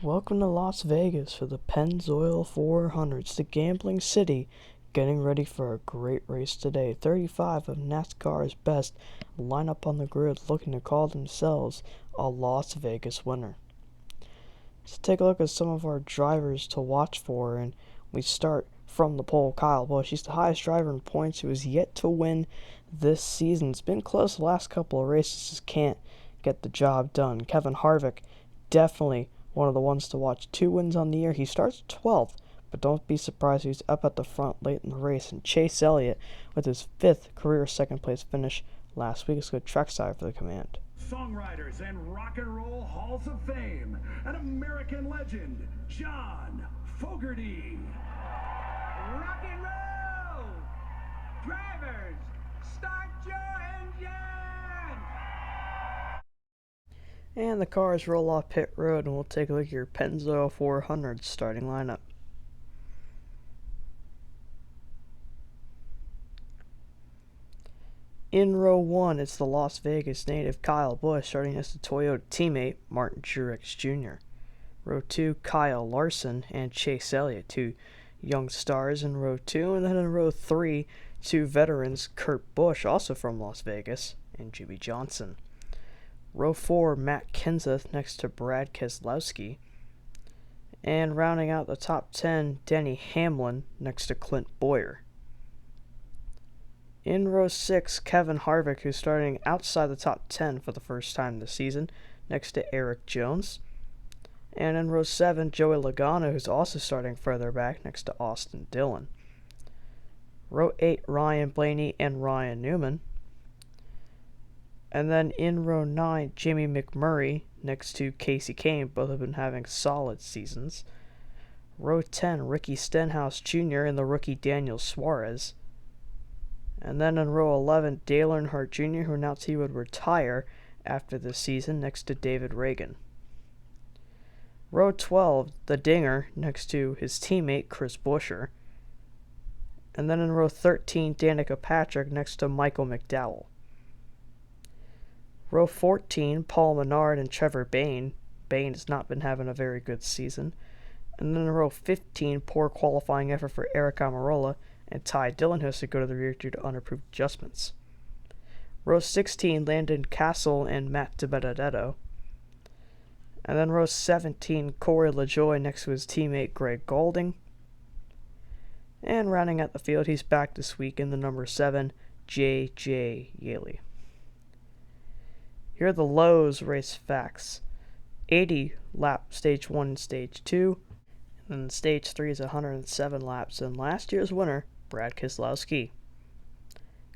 Welcome to Las Vegas for the Pennzoil 400s, the gambling city, getting ready for a great race today. 35 of NASCAR's best line up on the grid looking to call themselves a Las Vegas winner. Let's take a look at some of our drivers to watch for, and we start from the pole. Kyle Busch, he's the highest driver in points who has yet to win this season. It's been close the last couple of races, just can't get the job done. Kevin Harvick, definitely one of the ones to watch. 2 wins on the year. He starts 12th, but don't be surprised if he's up at the front late in the race. And Chase Elliott with his 5th career second place finish last week. It's good trackside for the command. Songwriters and rock and roll halls of fame, an American legend, John Fogerty. Rock and roll! Drivers, start your engine! And the cars roll off pit road, and we'll take a look at your Pennzoil 400 starting lineup. In row 1, it's the Las Vegas native Kyle Busch starting as the Toyota teammate Martin Truex Jr. Row 2, Kyle Larson and Chase Elliott, 2 young stars in row 2. And then in row 3, 2 veterans, Kurt Busch, also from Las Vegas, and Jimmie Johnson. Row 4, Matt Kenseth next to Brad Keselowski. And rounding out the top 10, Denny Hamlin next to Clint Bowyer. In row 6, Kevin Harvick, who's starting outside the top 10 for the first time this season, next to Eric Jones. And in row 7, Joey Logano, who's also starting further back, next to Austin Dillon. Row 8, Ryan Blaney and Ryan Newman. And then in row 9, Jamie McMurray next to Casey Kane. Both have been having solid seasons. Row 10, Ricky Stenhouse Jr. and the rookie Daniel Suarez. And then in row 11, Dale Earnhardt Jr., who announced he would retire after this season, next to David Reagan. Row 12, the Dinger, next to his teammate Chris Buescher. And then in row 13, Danica Patrick next to Michael McDowell. Row 14, Paul Menard and Trevor Bayne. Bayne has not been having a very good season. And then in row 15, poor qualifying effort for Eric Almirola and Ty Dillon, who has to go to the rear due to unapproved adjustments. Row 16, Landon Castle and Matt DiBenedetto. And then row 17, Corey LaJoie next to his teammate Greg Gaulding. And rounding out the field, he's back this week in the number 7, J.J. Yaley. Here are the Lowe's race facts. 80 lap stage 1 and stage 2. And then stage 3 is 107 laps. And last year's winner, Brad Keselowski.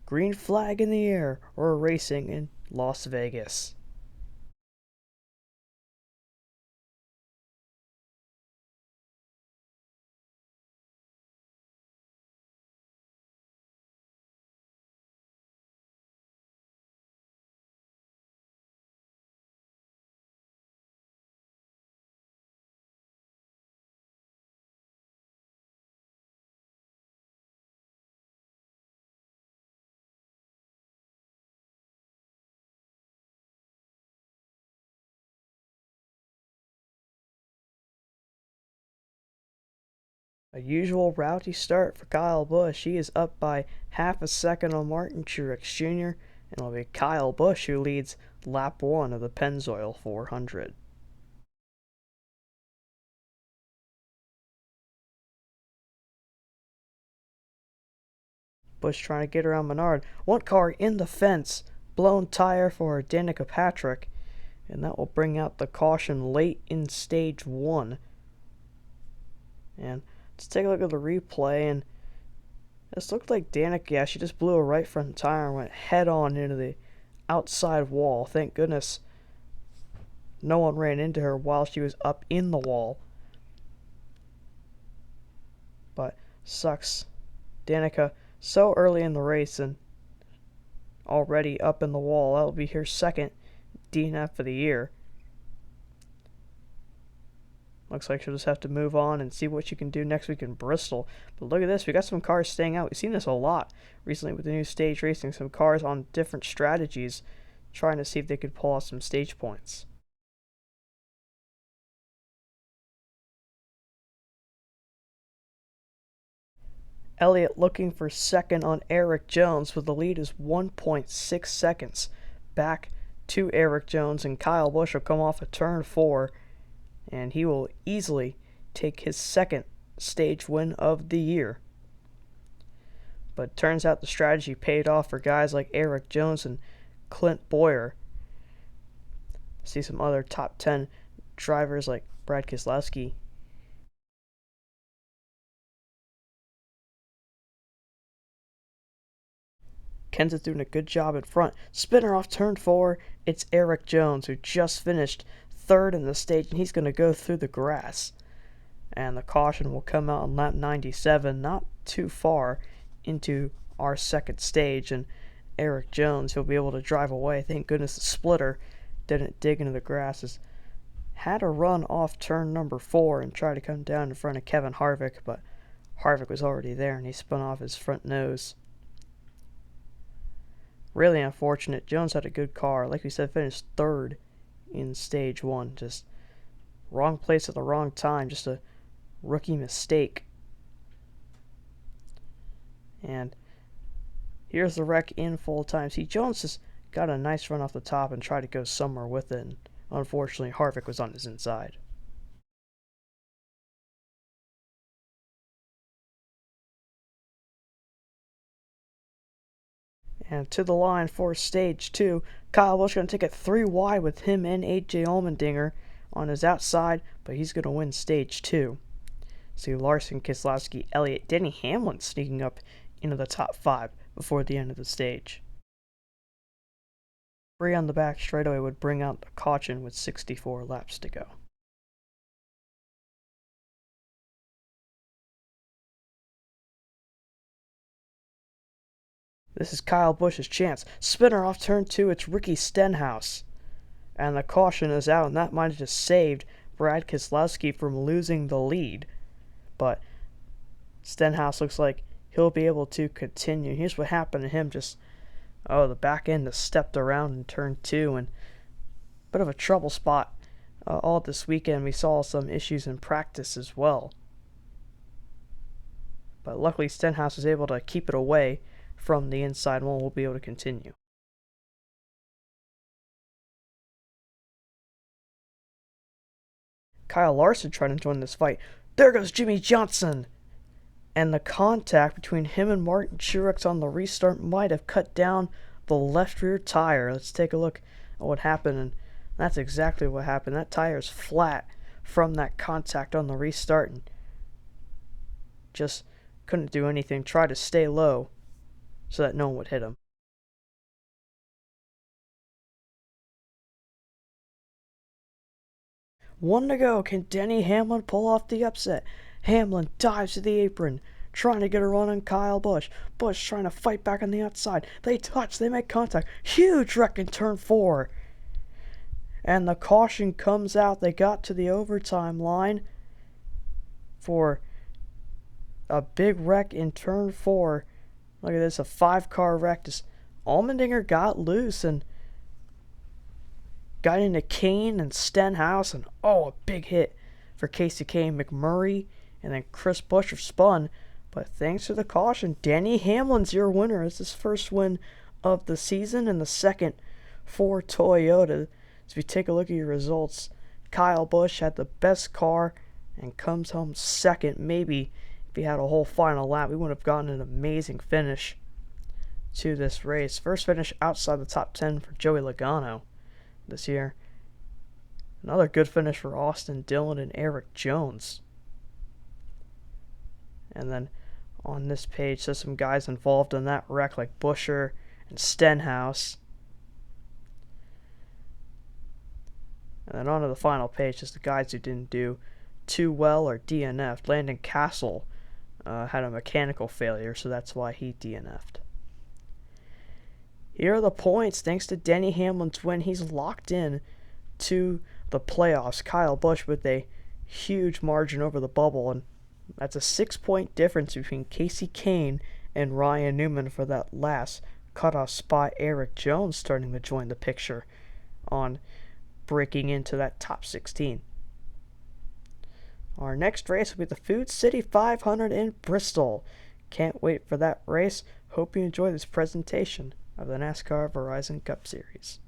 Green flag in the air, or racing in Las Vegas. A usual rowdy start for Kyle Busch. He is up by half a second on Martin Truex Jr., and it'll be Kyle Busch who leads lap 1 of the Pennzoil 400. Busch trying to get around Menard. One car in the fence. Blown tire for Danica Patrick, and that will bring out the caution late in stage 1. And let's take a look at the replay, and this looked like Danica, yeah, she just blew a right front tire and went head on into the outside wall. Thank goodness no one ran into her while she was up in the wall. But sucks. Danica so early in the race and already up in the wall. That'll be her second DNF of the year. Looks like she'll just have to move on and see what she can do next week in Bristol. But look at this. We got some cars staying out. We've seen this a lot recently with the new stage racing. Some cars on different strategies trying to see if they could pull off some stage points. Elliott looking for second on Eric Jones, with the lead is 1.6 seconds. Back to Eric Jones, and Kyle Busch will come off a turn 4, and he will easily take his second stage win of the year. But it turns out the strategy paid off for guys like Eric Jones and Clint Bowyer. See some other top 10 drivers like Brad Keselowski. Kenseth's doing a good job in front. Spinner off turn 4. It's Eric Jones, who just finished third in the stage, and he's going to go through the grass. And the caution will come out on lap 97, not too far into our second stage. And Eric Jones, he'll be able to drive away. Thank goodness the splitter didn't dig into the grass. Had to run off turn number 4 and try to come down in front of Kevin Harvick, but Harvick was already there, and he spun off his front nose. Really unfortunate. Jones had a good car. Like we said, finished third in stage 1. Just wrong place at the wrong time. Just a rookie mistake. And here's the wreck in full time. See, Jones just got a nice run off the top and tried to go somewhere with it. And unfortunately, Harvick was on his inside. And to the line for stage 2. Kyle Busch going to take it 3 wide with him and AJ Allmendinger on his outside, but he's going to win stage 2. See Larson, Keselowski, Elliott, Denny Hamlin sneaking up into the top 5 before the end of the stage. 3 on the back straightaway would bring out the caution with 64 laps to go. This is Kyle Busch's chance. Spinner off turn 2, it's Ricky Stenhouse. And the caution is out, and that might have just saved Brad Keselowski from losing the lead. But Stenhouse looks like he'll be able to continue. Here's what happened to him. The back end has stepped around in turn 2, and a bit of a trouble spot all this weekend. We saw some issues in practice as well. But luckily Stenhouse was able to keep it away from the inside one. Will be able to continue. Kyle Larson trying to join this fight. There goes Jimmy Johnson. And the contact between him and Martin Truex on the restart might have cut down the left rear tire. Let's take a look at what happened, and that's exactly what happened. That tire is flat from that contact on the restart, and just couldn't do anything. Tried to stay low so that no one would hit him. One to go. Can Denny Hamlin pull off the upset? Hamlin dives to the apron, trying to get a run on Kyle Busch. Busch trying to fight back on the outside. They touch, they make contact. Huge wreck in turn 4. And the caution comes out. They got to the overtime line for a big wreck in turn 4. Look at this, a 5-car wreck. Just Allmendinger got loose and got into Kane and Stenhouse, and a big hit for Casey Kane, McMurray, and then Chris Buescher spun. But thanks to the caution, Denny Hamlin's your winner. It's his first win of the season and the second for Toyota. So if you take a look at your results, Kyle Busch had the best car and comes home second. Maybe if he had a whole final lap, we would have gotten an amazing finish to this race. First finish outside the top 10 for Joey Logano this year. Another good finish for Austin Dillon and Eric Jones. And then on this page there's some guys involved in that wreck like Buescher and Stenhouse. And then on to the final page, just the guys who didn't do too well or DNF'd. Landon Castle had a mechanical failure, so that's why he DNF'd. Here are the points. Thanks to Denny Hamlin's win, he's locked in to the playoffs. Kyle Busch with a huge margin over the bubble, and that's a 6-point difference between Casey Kane and Ryan Newman for that last cutoff spot. Eric Jones starting to join the picture on breaking into that top 16. Our next race will be the Food City 500 in Bristol. Can't wait for that race. Hope you enjoy this presentation of the NASCAR Verizon Cup Series.